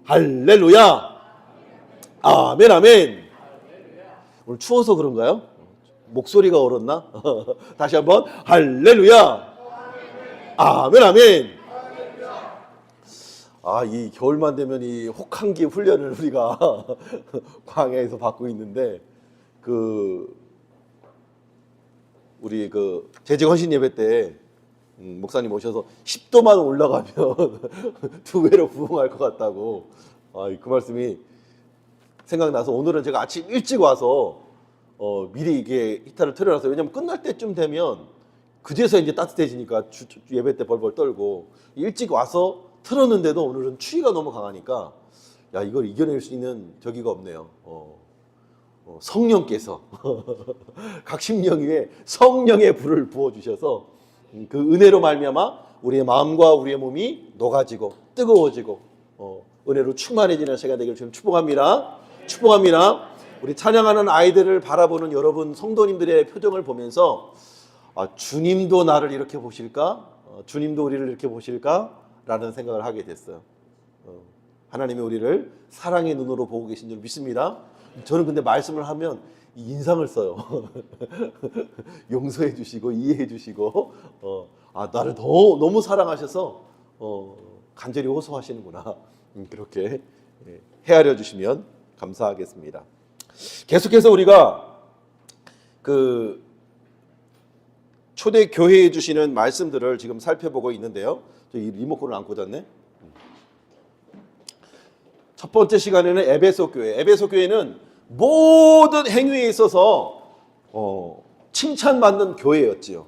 할렐루야. 아멘, 아멘. 오늘 추워서 그런가요? 목소리가 얼었나? 다시 한번 할렐루야. 아멘, 아멘. 이 겨울만 되면 이 혹한기 훈련을 우리가 광야에서 받고 있는데, 우리 재직 헌신 예배 때 목사님 오셔서 10도만 올라가면 2배로 부흥할 것 같다고, 그 말씀이 생각나서 오늘은 제가 아침 일찍 와서 미리 이게 히터를 틀어놨어요. 왜냐면 끝날 때쯤 되면 그제서 이제 따뜻해지니까 예배 때 벌벌 떨고, 일찍 와서 틀었는데도 오늘은 추위가 너무 강하니까 이걸 이겨낼 수 있는 저기가 없네요. 성령께서 각 심령 위에 성령의 불을 부어주셔서 그 은혜로 말미암아 우리의 마음과 우리의 몸이 녹아지고 뜨거워지고 은혜로 충만해지는 시간 되기를 지금 축복합니다. 축복합니다. 우리 찬양하는 아이들을 바라보는 여러분 성도님들의 표정을 보면서 주님도 나를 이렇게 보실까? 주님도 우리를 이렇게 보실까? 라는 생각을 하게 됐어요. 하나님이 우리를 사랑의 눈으로 보고 계신 줄 믿습니다. 저는 근데 말씀을 하면 인상을 써요. 용서해 주시고 이해해 주시고 나를 너무 사랑하셔서 간절히 호소하시는구나. 그렇게 헤아려 주시면 감사하겠습니다. 계속해서 우리가 초대 교회에 주시는 말씀들을 지금 살펴보고 있는데요. 이 리모컨을 안 꽂았네. 첫 번째 시간에는 에베소 교회. 에베소 교회는 모든 행위에 있어서 칭찬받는 교회였지요.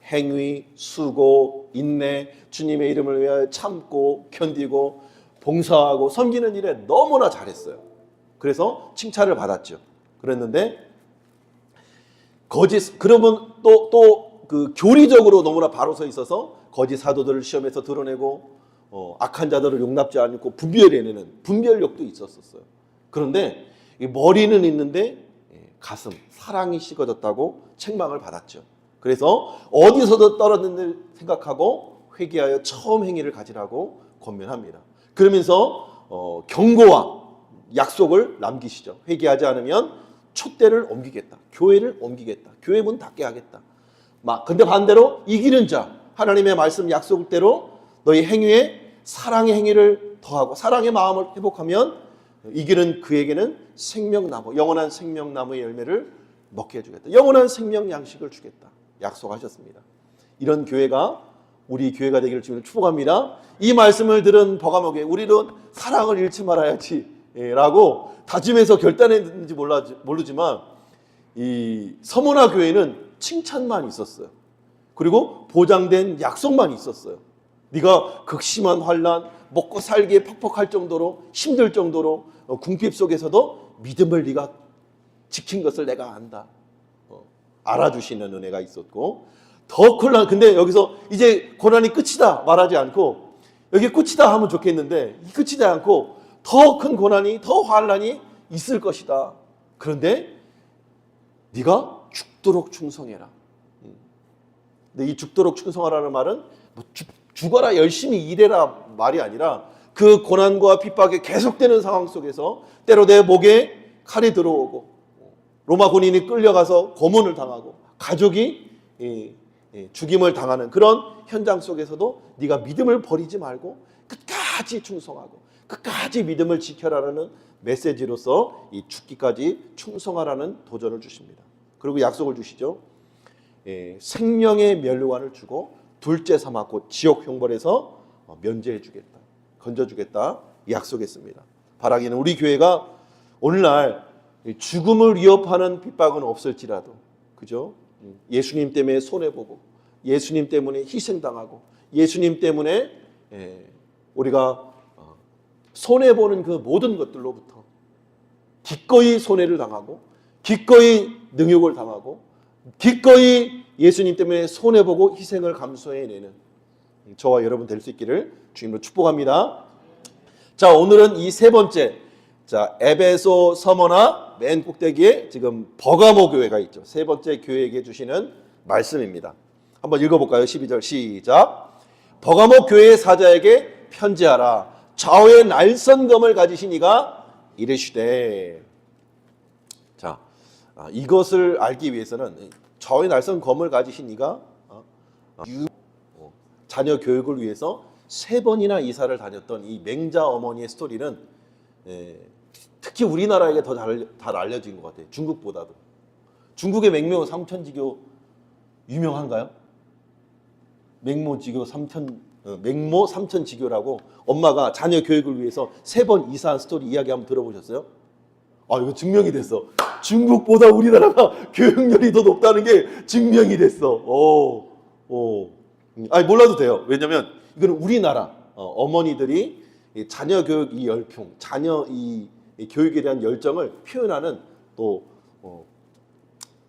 행위, 수고, 인내, 주님의 이름을 위하여 참고 견디고 봉사하고 섬기는 일에 너무나 잘했어요. 그래서 칭찬을 받았죠. 그랬는데 그러면 또 교리적으로 너무나 바로 서 있어서 거짓 사도들을 시험에서 드러내고 악한 자들을 용납지 않고 분별해내는 분별력도 있었어요. 그런데 머리는 있는데 가슴, 사랑이 식어졌다고 책망을 받았죠. 그래서 어디서도 떨어졌는 생각하고 회개하여 처음 행위를 가지라고 권면합니다. 그러면서 경고와 약속을 남기시죠. 회개하지 않으면 촛대를 옮기겠다. 교회를 옮기겠다. 교회 문 닫게 하겠다. 근데 반대로 이기는 자, 하나님의 말씀 약속대로 너희 행위에 사랑의 행위를 더하고 사랑의 마음을 회복하면 이기는 그에게는 생명나무, 영원한 생명나무의 열매를 먹게 해주겠다. 영원한 생명 양식을 주겠다. 약속하셨습니다. 이런 교회가 우리 교회가 되기를 주님을 축복합니다. 이 말씀을 들은 버가모교회, 우리는 사랑을 잃지 말아야지 라고 다짐해서 결단했는지 모르지만 이 서문화 교회는 칭찬만 있었어요. 그리고 보장된 약속만 있었어요. 네가 극심한 환난, 먹고 살기에 퍽퍽할 정도로 힘들 정도로 궁핍 속에서도 믿음을 네가 지킨 것을 내가 안다. 알아주시는 은혜가 있었고, 더 근데 여기서 이제 고난이 끝이다 말하지 않고, 여기 끝이다 하면 좋겠는데 끝이지 않고 더 큰 고난이, 더 환난이 있을 것이다. 그런데 네가 죽도록 충성해라. 근데 이 죽도록 충성하라는 말은 죽어라 열심히 일해라 말이 아니라 그 고난과 핍박이 계속되는 상황 속에서 때로 내 목에 칼이 들어오고 로마 군인이 끌려가서 고문을 당하고 가족이 죽임을 당하는 그런 현장 속에서도 네가 믿음을 버리지 말고 끝까지 충성하고 끝까지 믿음을 지켜라라는 메시지로서 이 죽기까지 충성하라는 도전을 주십니다. 그리고 약속을 주시죠. 생명의 면류관을 주고 둘째 삼았고 지옥 형벌에서 면제해 주겠다, 건져 주겠다 약속했습니다. 바라기는 우리 교회가 오늘날 죽음을 위협하는 핍박은 없을지라도, 그죠? 예수님 때문에 손해보고 예수님 때문에 희생당하고 예수님 때문에 우리가 손해보는 그 모든 것들로부터 기꺼이 손해를 당하고 기꺼이 능욕을 당하고 기꺼이 예수님 때문에 손해보고 희생을 감수해내는 저와 여러분 될 수 있기를 주님으로 축복합니다. 자, 오늘은 이 세 번째, 자, 에베소 서머나 맨 꼭대기에 지금 버가모 교회가 있죠. 세 번째 교회에게 주시는 말씀입니다. 한번 읽어볼까요? 12절 시작. 버가모 교회의 사자에게 편지하라. 좌우의 날선검을 가지신 이가 이르시되. 자, 이것을 알기 위해서는 좌우의 날선검을 가지신 이가 자녀 교육을 위해서 3번이나 이사를 다녔던 이 맹자 어머니의 스토리는 특히 우리나라에게 더 잘 알려진 것 같아요. 중국보다도. 중국의 맹모 삼천지교 유명한가요? 맹모 삼천지교라고 엄마가 자녀 교육을 위해서 3번 이사한 스토리 이야기 한번 들어보셨어요? 이거 증명이 됐어. 중국보다 우리나라가 교육열이 더 높다는 게 증명이 됐어. 몰라도 돼요. 왜냐면 이거는 우리나라 어머니들이 자녀 교육 이 열풍, 자녀 이 교육에 대한 열정을 표현하는 또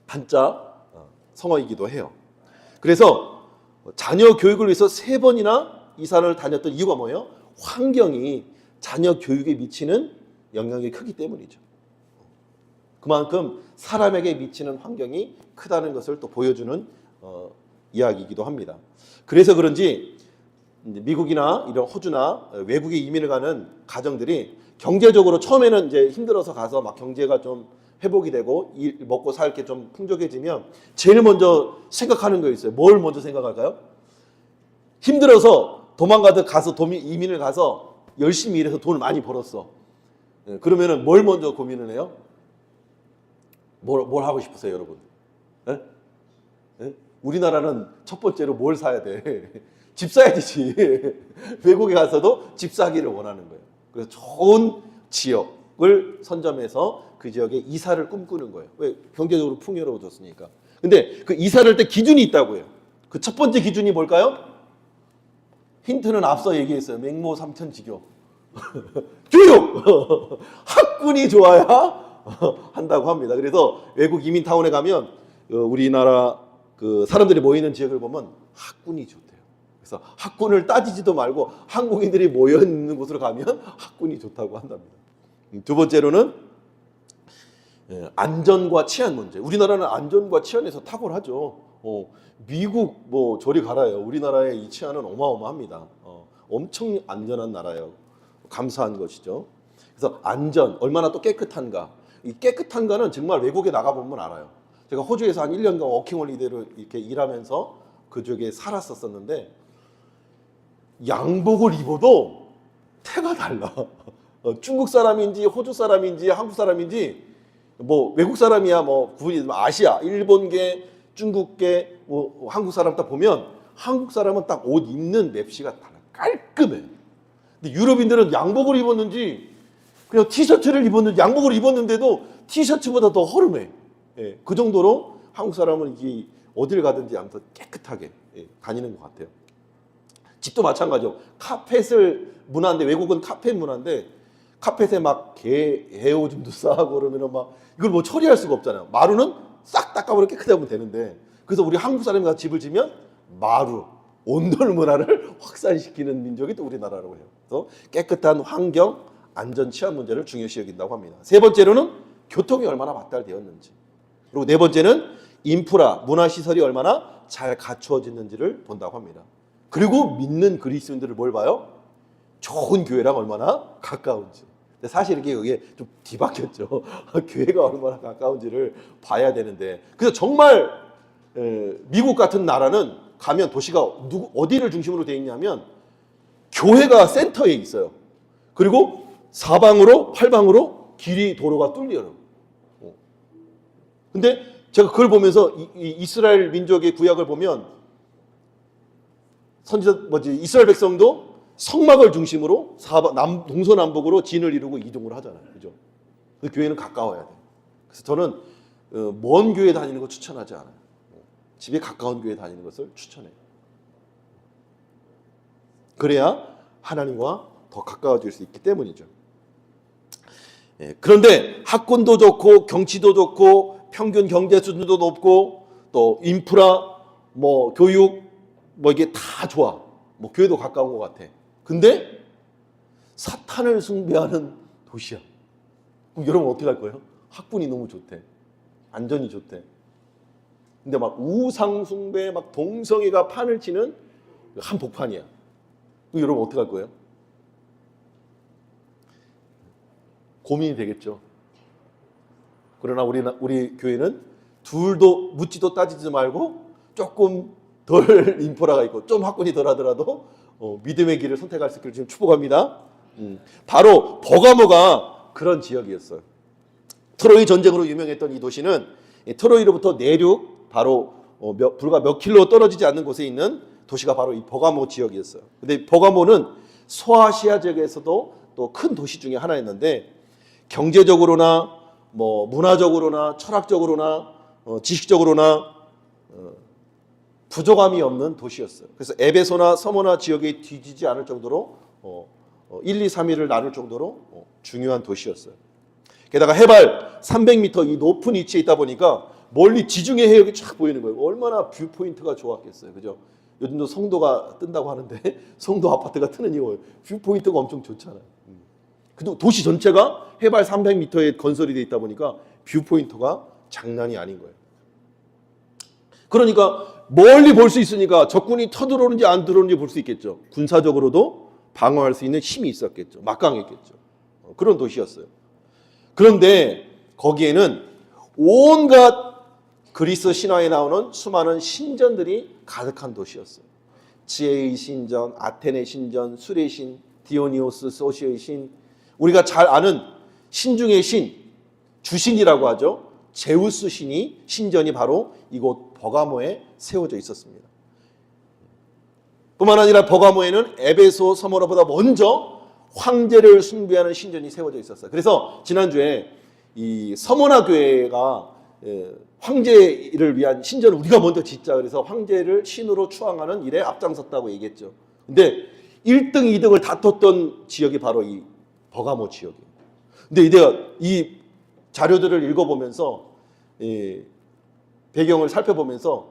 한자 성어이기도 해요. 그래서 자녀 교육을 위해서 3번이나 이사를 다녔던 이유가 뭐예요? 환경이 자녀 교육에 미치는 영향이 크기 때문이죠. 그만큼 사람에게 미치는 환경이 크다는 것을 또 보여주는 이야기이기도 합니다. 그래서 그런지 미국이나 이런 호주나 외국에 이민을 가는 가정들이 경제적으로 처음에는 이제 힘들어서 가서 막 경제가 좀 회복이 되고 먹고 살 게 좀 풍족해지면 제일 먼저 생각하는 거 있어요. 뭘 먼저 생각할까요? 힘들어서 도망가듯 가서 이민을 가서 열심히 일해서 돈을 많이 벌었어. 그러면은 뭘 먼저 고민을 해요? 뭘 하고 싶으세요, 여러분? 우리나라는 첫 번째로 뭘 사야 돼? 집 사야 되지. 외국에 가서도 집 사기를 원하는 거예요. 그래서 좋은 지역을 선점해서 그 지역에 이사를 꿈꾸는 거예요. 왜? 경제적으로 풍요로워졌으니까. 근데 그 이사를 할 때 기준이 있다고 해요. 그 첫 번째 기준이 뭘까요? 힌트는 앞서 얘기했어요. 맹모 삼천지교. 교육! 학군이 좋아야 한다고 합니다. 그래서 외국 이민타운에 가면 우리나라 그 사람들이 모이는 지역을 보면 학군이 좋대요. 그래서 학군을 따지지도 말고 한국인들이 모여 있는 곳으로 가면 학군이 좋다고 한답니다. 두 번째로는 안전과 치안 문제. 우리나라는 안전과 치안에서 탁월하죠. 미국 뭐 저리 가라요. 우리나라의 이 치안은 어마어마합니다. 엄청 안전한 나라예요. 감사한 것이죠. 그래서 안전, 얼마나 또 깨끗한가. 이 깨끗한가는 정말 외국에 나가보면 알아요. 제가 호주에서 한 1년간 워킹홀리데이로 이렇게 일하면서 그쪽에 살았었는데 양복을 입어도 태가 달라. 중국 사람인지 호주 사람인지 한국 사람인지 뭐 외국 사람이야 뭐 구분이 아시아, 일본계, 중국계, 뭐 한국 사람 딱 보면 한국 사람은 딱 옷 입는 맵시가 달라. 깔끔해. 근데 유럽인들은 양복을 입었는지 그냥 티셔츠를 입었는지 양복을 입었는데도 티셔츠보다 더 허름해. 그 정도로 한국 사람은 이게 어딜 가든지 아무튼 깨끗하게 다니는 것 같아요. 집도 마찬가지죠. 카펫을 문화인데 외국은 카펫 문화인데 카펫에 막 개오줌도 싸고 그러면은 막 이걸 뭐 처리할 수가 없잖아요. 마루는 싹 닦아버려 깨끗하게 하면 되는데 그래서 우리 한국 사람이 가서 집을 지면 마루, 온돌 문화를 확산시키는 민족이 또 우리나라라고 해요. 그래서 깨끗한 환경, 안전, 치안 문제를 중요시 여긴다고 합니다. 세 번째로는 교통이 얼마나 발달되었는지. 그리고 네 번째는 인프라, 문화시설이 얼마나 잘 갖추어졌는지를 본다고 합니다. 그리고 믿는 그리스도인들을 뭘 봐요? 좋은 교회랑 얼마나 가까운지. 근데 사실 이게 좀 뒤바뀌었죠. 교회가 얼마나 가까운지를 봐야 되는데. 그래서 정말 미국 같은 나라는 가면 도시가 어디를 중심으로 되어 있냐면 교회가 센터에 있어요. 그리고 사방으로 팔방으로 길이 도로가 뚫려요. 근데 제가 그걸 보면서 이스라엘 민족의 구약을 보면 이스라엘 백성도 성막을 중심으로 동서남북으로 진을 이루고 이동을 하잖아요. 그죠? 그 교회는 가까워야 돼. 그래서 저는 먼 교회 다니는 거 추천하지 않아요. 집에 가까운 교회 다니는 것을 추천해요. 그래야 하나님과 더 가까워질 수 있기 때문이죠. 그런데 학군도 좋고 경치도 좋고 평균 경제 수준도 높고 또 인프라, 뭐 교육, 뭐 이게 다 좋아. 뭐 교회도 가까운 것 같아. 근데 사탄을 숭배하는 도시야. 그럼 여러분 어떻게 할 거예요? 학군이 너무 좋대. 안전이 좋대. 근데 막 우상 숭배, 막 동성애가 판을 치는 한복판이야. 그럼 여러분 어떻게 할 거예요? 고민이 되겠죠. 그러나 우리 교회는 둘도 묻지도 따지지 말고 조금 덜 인프라가 있고 좀 학군이 덜 하더라도 믿음의 길을 선택할 수 있기를 지금 축복합니다. 바로 버가모가 그런 지역이었어요. 트로이 전쟁으로 유명했던 이 도시는 트로이로부터 내륙 바로 불과 몇 킬로 떨어지지 않는 곳에 있는 도시가 바로 이 버가모 지역이었어요. 근데 버가모는 소아시아 지역에서도 또 큰 도시 중에 하나였는데 경제적으로나 뭐 문화적으로나 철학적으로나 지식적으로나 부족함이 없는 도시였어요. 그래서 에베소나 서머나 지역에 뒤지지 않을 정도로 1, 2, 3위를 나눌 정도로 중요한 도시였어요. 게다가 해발 300m 이 높은 위치에 있다 보니까 멀리 지중해 해역이 쫙 보이는 거예요. 얼마나 뷰 포인트가 좋았겠어요. 그죠? 요즘도 성도가 뜬다고 하는데 성도 아파트가 트는 이유 뷰 포인트가 엄청 좋잖아요. 근데 도시 전체가 해발 300m에 건설이 돼 있다 보니까 뷰 포인트가 장난이 아닌 거예요. 그러니까 멀리 볼 수 있으니까 적군이 쳐들어오는지 안 들어오는지 볼 수 있겠죠. 군사적으로도 방어할 수 있는 힘이 있었겠죠. 막강했겠죠. 그런 도시였어요. 그런데 거기에는 온갖 그리스 신화에 나오는 수많은 신전들이 가득한 도시였어요. 지혜의 신전, 아테네 신전, 술의 신, 디오니오스, 소시의 신, 우리가 잘 아는 신 중의 신, 주신이라고 하죠. 제우스 신이 신전이 바로 이곳 버가모에 세워져 있었습니다. 뿐만 아니라 버가모에는 에베소 서머나보다 먼저 황제를 숭배하는 신전이 세워져 있었어요. 그래서 지난주에 이 서머나 교회가 황제를 위한 신전을 우리가 먼저 짓자 그래서 황제를 신으로 추앙하는 일에 앞장섰다고 얘기했죠. 근데 1등, 2등을 다퉜던 지역이 바로 이 버가모 지역이에요. 근데 내가 이 자료들을 읽어보면서 배경을 살펴보면서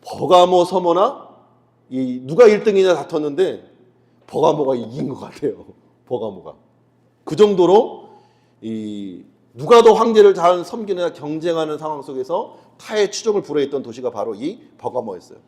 버가모 서머나 누가 1등이냐 다퉜는데 버가모가 이긴 것 같아요. 버가모가 그 정도로 누가 더 황제를 잘 섬기느냐 경쟁하는 상황 속에서 타의 추종을 불허했던 도시가 바로 이 버가모였어요.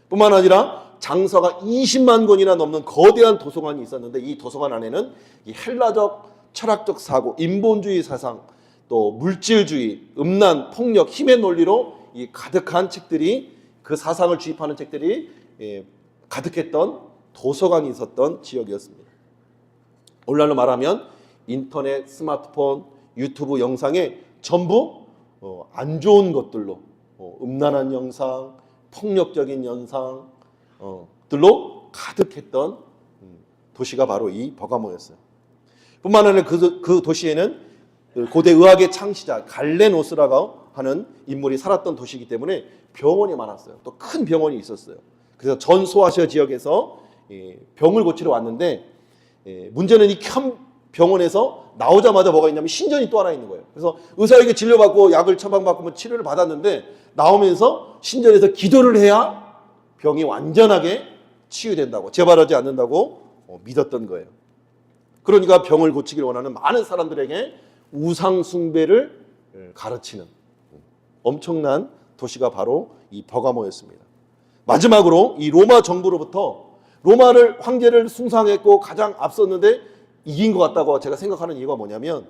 뿐만 아니라 장서가 20만 권이나 넘는 거대한 도서관이 있었는데 이 도서관 안에는 이 헬라적 철학적 사고, 인본주의 사상, 또 물질주의, 음란, 폭력, 힘의 논리로 이 가득한 책들이 그 사상을 주입하는 책들이 가득했던 도서관이 있었던 지역이었습니다. 오늘날로 말하면 인터넷, 스마트폰, 유튜브 영상에 전부 안 좋은 것들로 음란한 영상, 폭력적인 영상 들로 가득했던 도시가 바로 이 버가모였어요. 뿐만 아니라 그 도시에는 고대 의학의 창시자 갈레노스라고 하는 인물이 살았던 도시이기 때문에 병원이 많았어요. 또 큰 병원이 있었어요. 그래서 전 소아시아 지역에서 병을 고치러 왔는데 문제는 이 큰 병원에서 나오자마자 뭐가 있냐면 신전이 또 하나 있는 거예요. 그래서 의사에게 진료받고 약을 처방받고 치료를 받았는데 나오면서 신전에서 기도를 해야 병이 완전하게 치유된다고, 재발하지 않는다고 믿었던 거예요. 그러니까 병을 고치기를 원하는 많은 사람들에게 우상 숭배를 가르치는 엄청난 도시가 바로 이 버가모였습니다. 마지막으로 이 로마 정부로부터 로마를 황제를 숭상했고 가장 앞섰는데 이긴 것 같다고 제가 생각하는 이유가 뭐냐면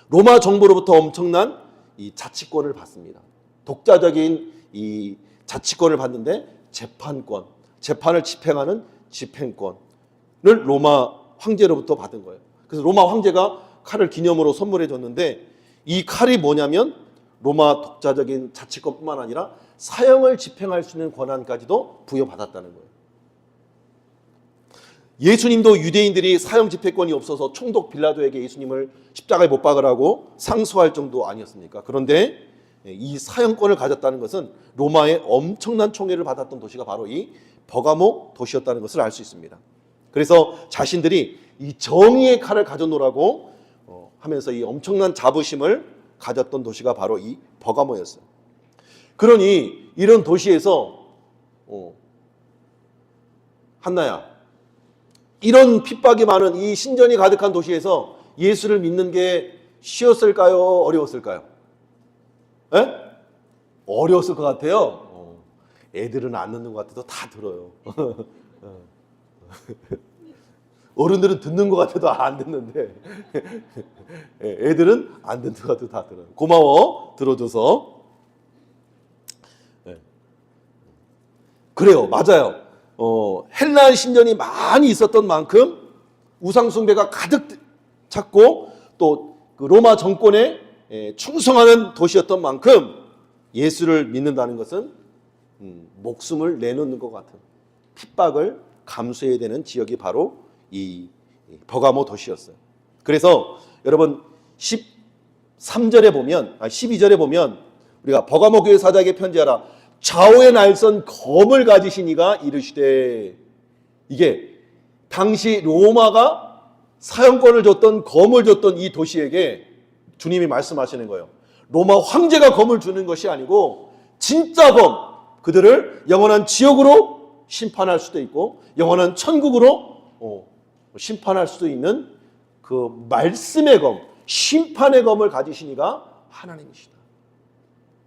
로마 정부로부터 엄청난 이 자치권을 받습니다. 독자적인 이 자치권을 받는데 재판권, 재판을 집행하는 집행권을 로마 황제로부터 받은 거예요. 그래서 로마 황제가 칼을 기념으로 선물해 줬는데 이 칼이 뭐냐면 로마 독자적인 자치권뿐만 아니라 사형을 집행할 수 있는 권한까지도 부여받았다는 거예요. 예수님도 유대인들이 사형 집행권이 없어서 총독 빌라도에게 예수님을 십자가에 못 박으라고 상소할 정도 아니었습니까? 그런데 이 사형권을 가졌다는 것은 로마의 엄청난 총애를 받았던 도시가 바로 이 버가모 도시였다는 것을 알 수 있습니다. 그래서 자신들이 이 정의의 칼을 가져놓으라고 하면서 이 엄청난 자부심을 가졌던 도시가 바로 이 버가모였어요. 그러니 이런 도시에서 한나야, 이런 핍박이 많은 이 신전이 가득한 도시에서 예수를 믿는 게 쉬웠을까요? 어려웠을까요? 에? 어려웠을 것 같아요. 애들은 안 듣는 것 같아도 다 들어요. 어른들은 듣는 것 같아도 안 듣는데 애들은 안 듣는 것 같아도 다 들어요. 고마워 들어줘서. 그래요, 맞아요. 헬라 신전이 많이 있었던 만큼 우상 숭배가 가득 찼고 또 그 로마 정권에 충성하는 도시였던 만큼 예수를 믿는다는 것은 목숨을 내놓는 것 같은 핍박을 감수해야 되는 지역이 바로 이 버가모 도시였어요. 그래서 여러분 13절에 보면 12절에 보면 우리가 버가모 교회 사장에게 편지하라. 좌우에 날선 검을 가지신 이가 이르시되, 이게 당시 로마가 사형권을 줬던 검을 줬던 이 도시에게 주님이 말씀하시는 거예요. 로마 황제가 검을 주는 것이 아니고 진짜 검, 그들을 영원한 지옥으로 심판할 수도 있고 영원한 천국으로 심판할 수도 있는 그 말씀의 검, 심판의 검을 가지신 이가 하나님이시다.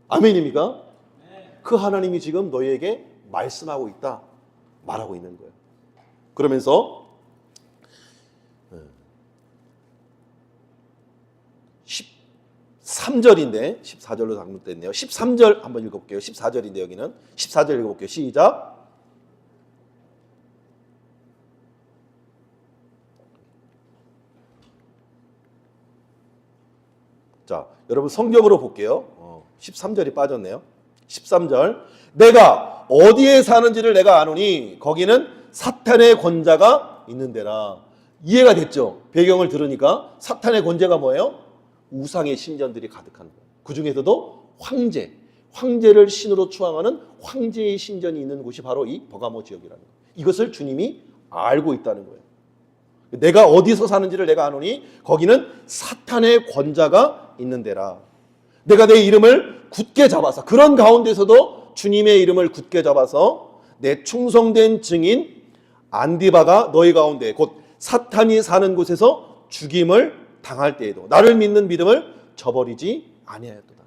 아멘입니까? 그 하나님이 지금 너희에게 말씀하고 있다, 말하고 있는 거예요. 그러면서 13절인데 14절로 잘못됐네요. 13절 한번 읽어볼게요. 14절인데 여기는 14절 읽어볼게요. 시작. 자, 여러분 성경으로 볼게요. 13절이 빠졌네요. 13절. 내가 어디에 사는지를 내가 아노니 거기는 사탄의 권자가 있는 데라. 이해가 됐죠? 배경을 들으니까 사탄의 권자가 뭐예요? 우상의 신전들이 가득한 거예요. 그 중에서도 황제를 신으로 추앙하는 황제의 신전이 있는 곳이 바로 이 버가모 지역이라는 거예요. 이것을 주님이 알고 있다는 거예요. 내가 어디서 사는지를 내가 아노니 거기는 사탄의 권자가 있는 데라. 내가 내 이름을 굳게 잡아서, 그런 가운데서도 주님의 이름을 굳게 잡아서 내 충성된 증인 안디바가 너희 가운데 곧 사탄이 사는 곳에서 죽임을 당할 때에도 나를 믿는 믿음을 저버리지 아니하였도다.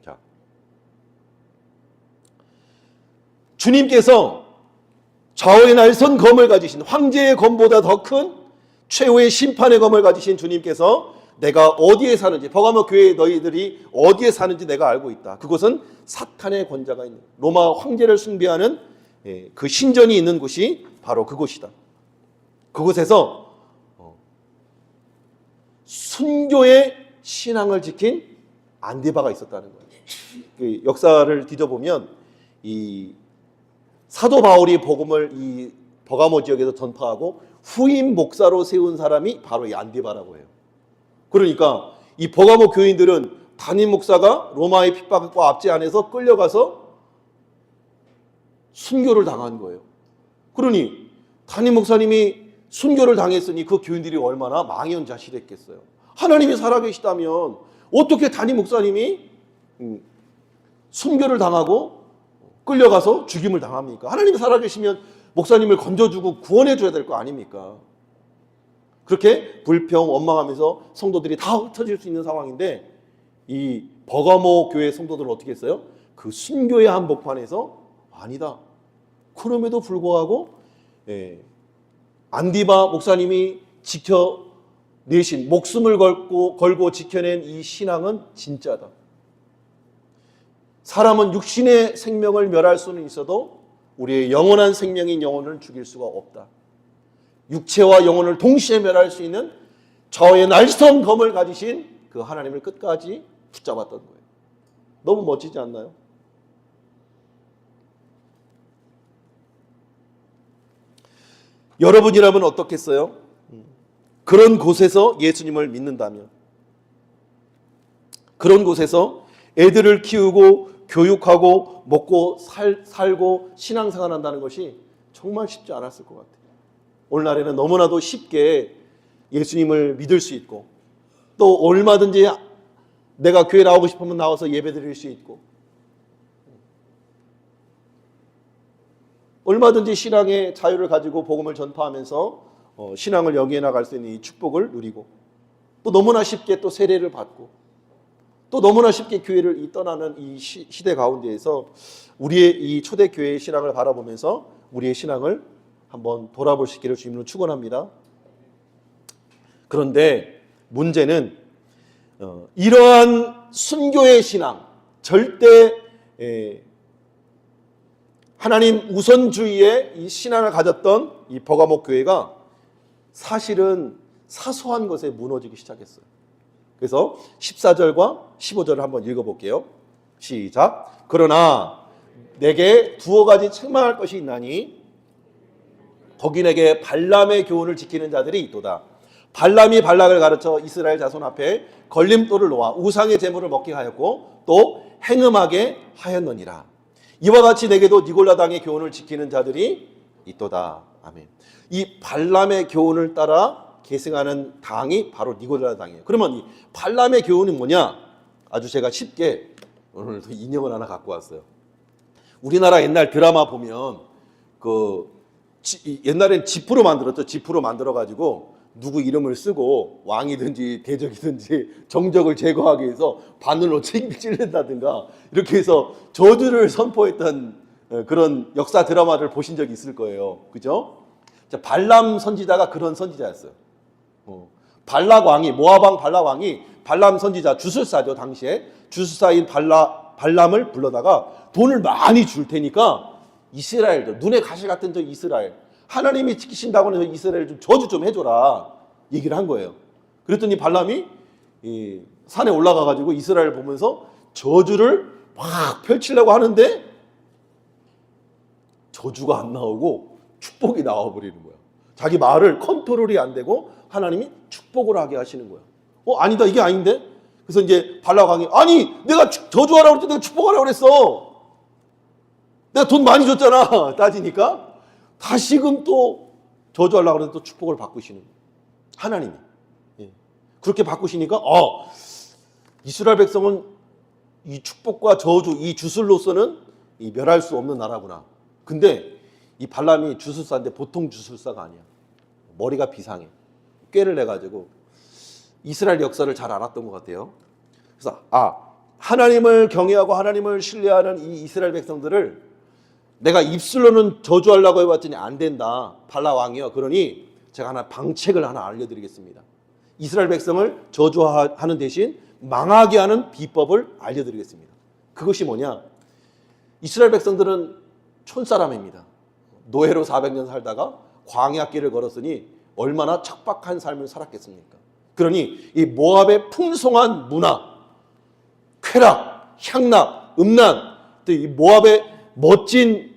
자, 주님께서 좌우에 날선 검을 가지신, 황제의 검보다 더 큰 최후의 심판의 검을 가지신 주님께서 내가 어디에 사는지, 버가모 교회 너희들이 어디에 사는지 내가 알고 있다. 그곳은 사탄의 권자가 있는, 로마 황제를 숭배하는 그 신전이 있는 곳이 바로 그곳이다. 그곳에서 순교의 신앙을 지킨 안디바가 있었다는 거예요. 그 역사를 뒤져보면 이 사도 바울이 복음을 이 버가모 지역에서 전파하고 후임 목사로 세운 사람이 바로 이 안디바라고 해요. 그러니까 이 버가모 교인들은 담임 목사가 로마의 핍박과 압제 안에서 끌려가서 순교를 당한 거예요. 그러니 담임 목사님이 순교를 당했으니 그 교인들이 얼마나 망연자실했겠어요. 하나님이 살아계시다면 어떻게 담임 목사님이 순교를 당하고 끌려가서 죽임을 당합니까? 하나님이 살아계시면 목사님을 건져주고 구원해줘야 될 거 아닙니까? 그렇게 불평, 원망하면서 성도들이 다 흩어질 수 있는 상황인데 이 버가모 교회 성도들은 어떻게 했어요? 그 순교의 한복판에서 아니다. 그럼에도 불구하고 안디바 목사님이 지켜내신, 목숨을 걸고 지켜낸 이 신앙은 진짜다. 사람은 육신의 생명을 멸할 수는 있어도 우리의 영원한 생명인 영혼을 죽일 수가 없다. 육체와 영혼을 동시에 멸할 수 있는 좌우의 날선 검을 가지신 그 하나님을 끝까지 붙잡았던 거예요. 너무 멋지지 않나요? 여러분이라면 어떻겠어요? 그런 곳에서 예수님을 믿는다면, 그런 곳에서 애들을 키우고 교육하고 먹고 살고 신앙생활 한다는 것이 정말 쉽지 않았을 것 같아요. 오늘날에는 너무나도 쉽게 예수님을 믿을 수 있고 또 얼마든지 내가 교회 나오고 싶으면 나와서 예배 드릴 수 있고 얼마든지 신앙의 자유를 가지고 복음을 전파하면서 신앙을 영위해 나갈 수 있는 이 축복을 누리고 또 너무나 쉽게 또 세례를 받고 또 너무나 쉽게 교회를 떠나는 이 시대 가운데에서 우리의 이 초대교회의 신앙을 바라보면서 우리의 신앙을 한번 돌아볼 수 있기를 주님으로 축원합니다. 그런데 문제는 이러한 순교의 신앙, 절대 하나님 우선주의의 이 신앙을 가졌던 이 버가모 교회가 사실은 사소한 것에 무너지기 시작했어요. 그래서 14절과 15절을 한번 읽어볼게요. 시작. 그러나 내게 두어 가지 책망할 것이 있나니 거기 내게 발람의 교훈을 지키는 자들이 있도다. 발람이 발락을 가르쳐 이스라엘 자손 앞에 걸림돌을 놓아 우상의 제물을 먹게 하였고 또 행음하게 하였느니라. 이와 같이 내게도 니골라 당의 교훈을 지키는 자들이 있도다. 아멘. 이 발람의 교훈을 따라 계승하는 당이 바로 니골라 당이에요. 그러면 이 발람의 교훈이 뭐냐? 아주 제가 쉽게 오늘도 인형을 하나 갖고 왔어요. 우리나라 옛날 드라마 보면 옛날엔 지프로 만들었죠. 지프로 만들어 가지고 누구 이름을 쓰고 왕이든지 대적이든지 정적을 제거하기 위해서 바늘로 찔른다든가 이렇게 해서 저주를 선포했던 그런 역사 드라마를 보신 적이 있을 거예요. 그죠? 발람 선지자가 그런 선지자였어요. 발락 왕이, 모압 왕 발락 왕이 발람 선지자, 주술사죠. 당시에 주술사인 발람을 불러다가 돈을 많이 줄 테니까 이스라엘들, 눈에 가시 같은 저 이스라엘, 하나님이 지키신다고 해서 이스라엘 좀 저주 좀 해줘라 얘기를 한 거예요. 그랬더니 발람이 산에 올라가 가지고 이스라엘 보면서 저주를 막 펼치려고 하는데 저주가 안 나오고 축복이 나와버리는 거야. 자기 말을 컨트롤이 안 되고 하나님이 축복을 하게 하시는 거야. 아니다, 이게 아닌데? 그래서 이제 발락 왕이, 아니 내가 저주하라고 그랬지 내가 축복하라고 그랬어. 내가 돈 많이 줬잖아. 따지니까 다시금 또 저주하려고 그래서 또 축복을 바꾸시는 거예요. 하나님이. 그렇게 바꾸시니까 이스라엘 백성은 이 축복과 저주, 이 주술로서는 멸할 수 없는 나라구나. 근데 이 발람이 주술사인데 보통 주술사가 아니야. 머리가 비상해. 꾀를 내가지고 이스라엘 역사를 잘 알았던 것 같아요. 그래서 하나님을 경외하고 하나님을 신뢰하는 이 이스라엘 백성들을 내가 입술로는 저주하려고 해봤더니 안 된다. 발라 왕이요. 그러니 제가 하나 방책을 하나 알려드리겠습니다. 이스라엘 백성을 저주하는 대신 망하게 하는 비법을 알려드리겠습니다. 그것이 뭐냐? 이스라엘 백성들은 촌사람입니다. 노예로 400년 살다가 광야길을 걸었으니 얼마나 척박한 삶을 살았겠습니까? 그러니 이 모압의 풍성한 문화, 쾌락, 향락, 음란, 또 이 모압의 멋진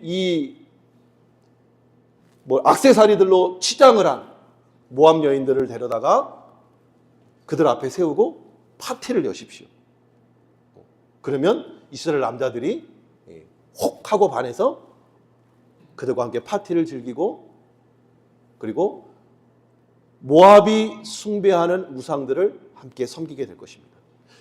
액세서리들로 치장을 한 모압 여인들을 데려다가 그들 앞에 세우고 파티를 여십시오. 그러면 이스라엘 남자들이 혹 하고 반해서 그들과 함께 파티를 즐기고 그리고 모압이 숭배하는 우상들을 함께 섬기게 될 것입니다.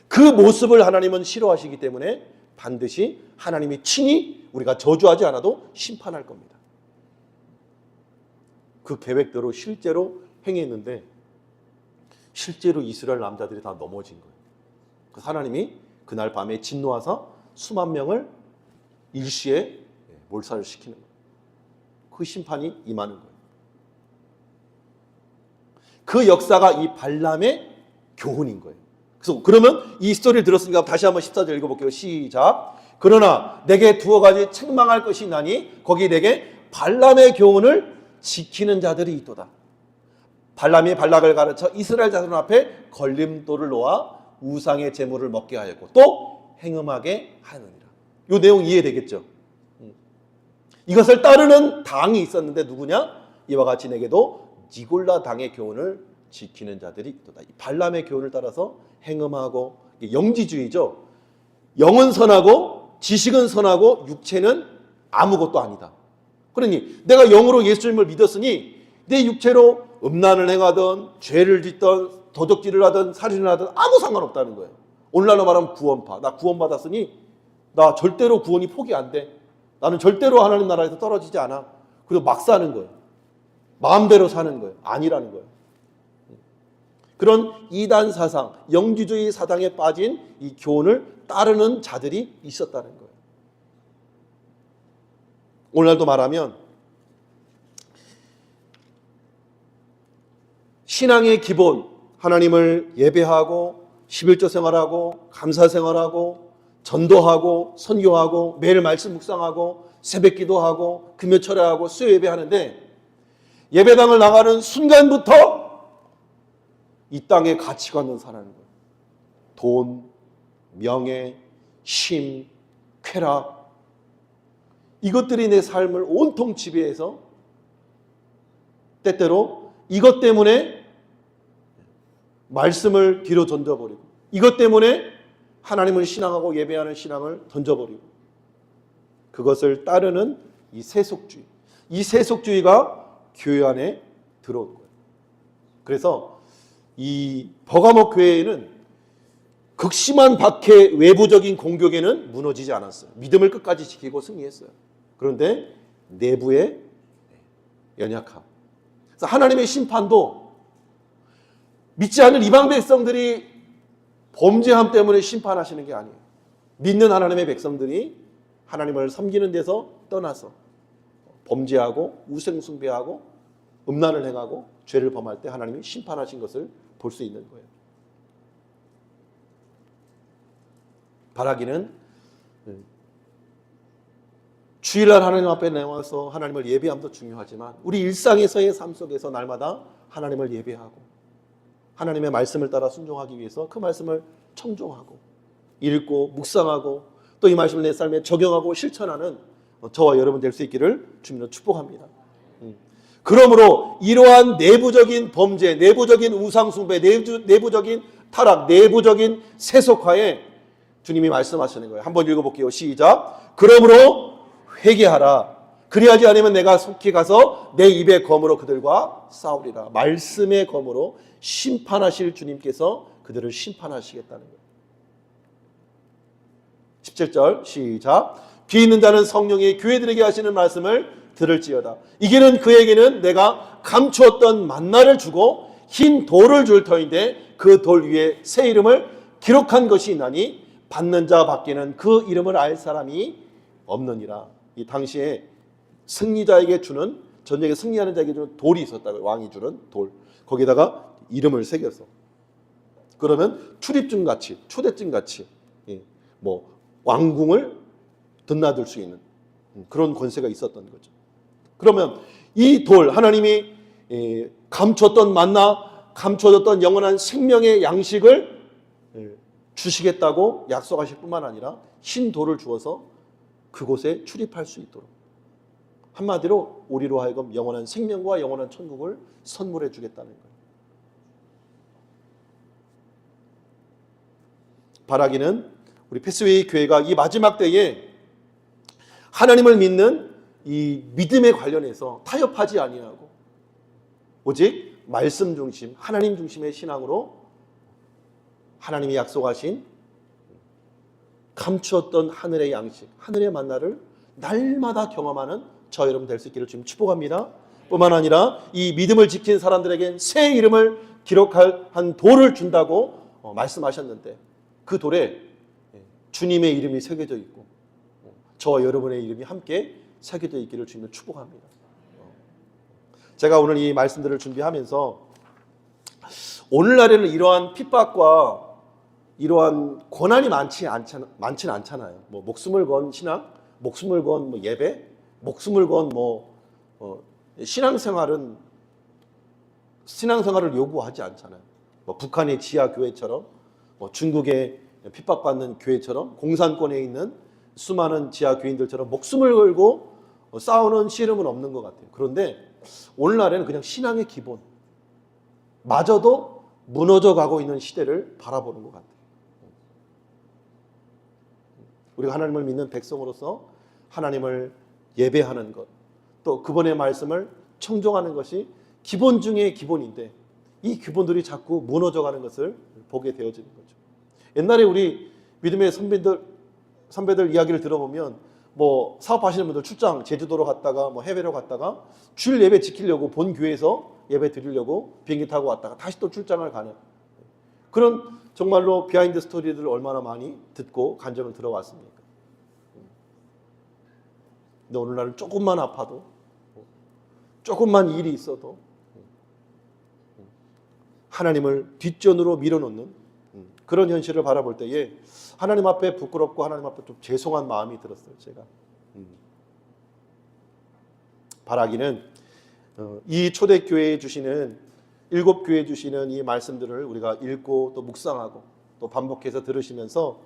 그 모습을 하나님은 싫어하시기 때문에 반드시 하나님이 친히 우리가 저주하지 않아도 심판할 겁니다. 그 계획대로 실제로 행했는데 실제로 이스라엘 남자들이 다 넘어진 거예요. 그래서 하나님이 그날 밤에 진노하사 수만 명을 일시에 몰살을 시키는 거예요. 그 심판이 임하는 거예요. 그 역사가 이 발람의 교훈인 거예요. 그래서 그러면 이 스토리를 들었으니까 다시 한번 14절 읽어볼게요. 시작. 그러나 내게 두어 가지 책망할 것이 있나니 거기 내게 발람의 교훈을 지키는 자들이 있도다. 발람이 발락을 가르쳐 이스라엘 자손 앞에 걸림돌을 놓아 우상의 제물을 먹게 하였고 또 행음하게 하느니라. 이 내용 이해되겠죠? 이것을 따르는 당이 있었는데 누구냐? 이와 같이 내게도 니골라 당의 교훈을 지키는 자들이 있도다. 발람의 교훈을 따라서 행음하고, 영지주의죠. 영은 선하고 지식은 선하고 육체는 아무것도 아니다. 그러니 내가 영으로 예수님을 믿었으니 내 육체로 음란을 행하든 죄를 짓든 도적질을 하든 살인을 하든 아무 상관없다는 거예요. 오늘날로 말하면 구원파. 나 구원받았으니 나 절대로 구원이 포기 안 돼. 나는 절대로 하나님 나라에서 떨어지지 않아. 그리고 막 사는 거예요. 마음대로 사는 거예요. 아니라는 거예요. 그런 이단 사상, 영지주의 사상에 빠진 이 교훈을 따르는 자들이 있었다는 거예요. 오늘날도 말하면 신앙의 기본, 하나님을 예배하고 11조 생활하고 감사 생활하고 전도하고 선교하고 매일 말씀 묵상하고 새벽 기도하고 금요 철회하고 수요 예배하는데 예배당을 나가는 순간부터 이 땅의 가치관을 사는 거예요. 돈, 명예, 심, 쾌락, 이것들이 내 삶을 온통 지배해서 때때로 이것 때문에 말씀을 뒤로 던져버리고, 이것 때문에 하나님을 신앙하고 예배하는 신앙을 던져버리고, 그것을 따르는 이 세속주의, 이 세속주의가 교회 안에 들어온 거예요. 그래서 이 버가모 교회에는 극심한 박해, 외부적인 공격에는 무너지지 않았어요. 믿음을 끝까지 지키고 승리했어요. 그런데 내부의 연약함, 그래서 하나님의 심판도 믿지 않는 이방 백성들이 범죄함 때문에 심판하시는 게 아니에요. 믿는 하나님의 백성들이 하나님을 섬기는 데서 떠나서 범죄하고 우상숭배하고 음란을 행하고 죄를 범할 때 하나님이 심판하신 것을 볼 수 있는 거예요. 바라기는 주일날 하나님 앞에 나와서 하나님을 예배함도 중요하지만 우리 일상에서의 삶 속에서 날마다 하나님을 예배하고 하나님의 말씀을 따라 순종하기 위해서 그 말씀을 청종하고 읽고 묵상하고 또 이 말씀을 내 삶에 적용하고 실천하는 저와 여러분 될 수 있기를 주님으로 축복합니다. 그러므로 이러한 내부적인 범죄, 내부적인 우상숭배, 내부적인 타락, 내부적인 세속화에 주님이 말씀하시는 거예요. 한번 읽어볼게요. 시작. 그러므로 회개하라. 그리하지 않으면 내가 속히 가서 내 입의 검으로 그들과 싸우리라. 말씀의 검으로 심판하실 주님께서 그들을 심판하시겠다는 거예요. 17절 시작. 귀 있는 자는 성령이 교회들에게 하시는 말씀을 들을지어다. 이게는 그에게는 내가 감추었던 만나를 주고 흰 돌을 줄 터인데 그 돌 위에 새 이름을 기록한 것이 있나니 받는 자 밖에는 그 이름을 알 사람이 없느니라. 이 당시에 승리자에게 주는, 전쟁에 승리하는 자에게 주는 돌이 있었다고요. 왕이 주는 돌. 거기다가 이름을 새겨서. 그러면 출입증 같이, 초대증 같이 뭐 왕궁을 드나들 수 있는 그런 권세가 있었던 거죠. 그러면 이 돌, 하나님이 감췄던 만나, 감춰졌던 영원한 생명의 양식을 주시겠다고 약속하실 뿐만 아니라 흰 돌을 주어서 그곳에 출입할 수 있도록, 한마디로 우리로 하여금 영원한 생명과 영원한 천국을 선물해 주겠다는 거예요. 바라기는 우리 패스웨이 교회가 이 마지막 때에 하나님을 믿는 이 믿음에 관련해서 타협하지 아니하고 오직 말씀 중심, 하나님 중심의 신앙으로 하나님이 약속하신 감추었던 하늘의 양식, 하늘의 만나를 날마다 경험하는 저 여러분 될 수 있기를 지금 축복합니다. 뿐만 아니라 이 믿음을 지킨 사람들에겐 새 이름을 기록할 한 돌을 준다고 말씀하셨는데 그 돌에 주님의 이름이 새겨져 있고 저와 여러분의 이름이 함께 새겨져 있기를 주님을 축복합니다. 제가 오늘 이 말씀들을 준비하면서 오늘날에는 이러한 핍박과 이러한 고난이 많지는 않잖아요. 뭐 목숨을 건 신앙, 목숨을 건 뭐 예배, 목숨을 건 신앙생활을 요구하지 않잖아요. 뭐 북한의 지하 교회처럼, 뭐 중국의 핍박받는 교회처럼, 공산권에 있는 수많은 지하 교인들처럼 목숨을 걸고 싸우는 씨름은 없는 것 같아요. 그런데 오늘날에는 그냥 신앙의 기본 마저도 무너져 가고 있는 시대를 바라보는 것 같아요. 우리가 하나님을 믿는 백성으로서 하나님을 예배하는 것, 또 그분의 말씀을 청종하는 것이 기본 중의 기본인데 이 기본들이 자꾸 무너져가는 것을 보게 되어지는 거죠. 옛날에 우리 믿음의 선배들 이야기를 들어보면 뭐 사업하시는 분들 출장 제주도로 갔다가 뭐 해외로 갔다가 주일 예배 지키려고 본 교회에서 예배 드리려고 비행기 타고 왔다가 다시 또 출장을 가는 그런 정말로 비하인드 스토리들을 얼마나 많이 듣고 간증을 들어왔습니까? 근데 오늘날은 조금만 아파도, 조금만 일이 있어도 하나님을 뒷전으로 밀어놓는 그런 현실을 바라볼 때에 하나님 앞에 부끄럽고 하나님 앞에 좀 죄송한 마음이 들었어요. 제가 바라기는 이 초대교회에 주시는, 일곱 교회에 주시는 이 말씀들을 우리가 읽고 또 묵상하고 또 반복해서 들으시면서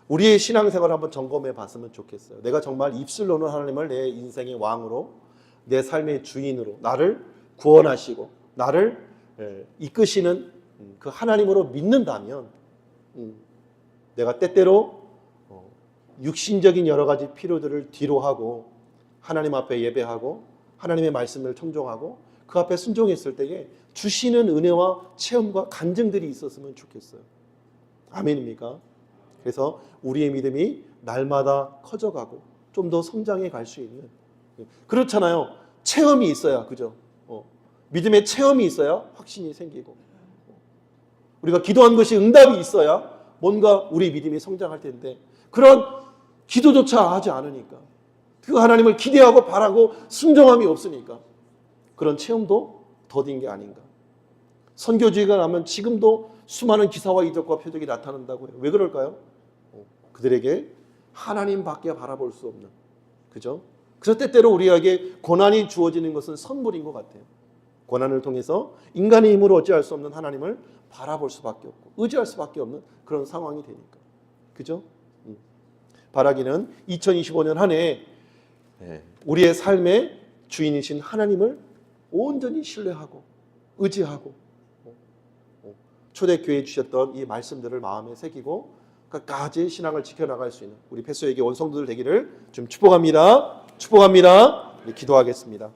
우리의 신앙생활을 한번 점검해 봤으면 좋겠어요. 내가 정말 입술로는 하나님을 내 인생의 왕으로, 내 삶의 주인으로, 나를 구원하시고 나를 이끄시는 그 하나님으로 믿는다면 내가 때때로 육신적인 여러 가지 필요들을 뒤로하고 하나님 앞에 예배하고 하나님의 말씀을 청종하고 그 앞에 순종했을 때에 주시는 은혜와 체험과 간증들이 있었으면 좋겠어요. 아멘입니까? 그래서 우리의 믿음이 날마다 커져가고 좀 더 성장해 갈 수 있는, 그렇잖아요. 체험이 있어야, 그죠? 믿음의 체험이 있어야 확신이 생기고, 우리가 기도한 것이 응답이 있어야 뭔가 우리 믿음이 성장할 텐데 그런 기도조차 하지 않으니까, 그 하나님을 기대하고 바라고 순종함이 없으니까 그런 체험도 더딘 게 아닌가. 선교주의가 나면 지금도 수많은 기사와 이적과 표적이 나타난다고 해요. 왜 그럴까요? 그들에게 하나님밖에 바라볼 수 없는, 그죠? 그래서 때때로 우리에게 고난이 주어지는 것은 선물인 것 같아요. 고난을 통해서 인간의 힘으로 어찌할 수 없는 하나님을 바라볼 수밖에 없고 의지할 수밖에 없는 그런 상황이 되니까, 그죠? 바라기는 2025년 한 해 우리의 삶의 주인이신 하나님을 온전히 신뢰하고 의지하고 초대교회에 주셨던 이 말씀들을 마음에 새기고 끝까지 신앙을 지켜나갈 수 있는 우리 패소에게 원성도들 되기를 좀 축복합니다. 축복합니다. 기도하겠습니다.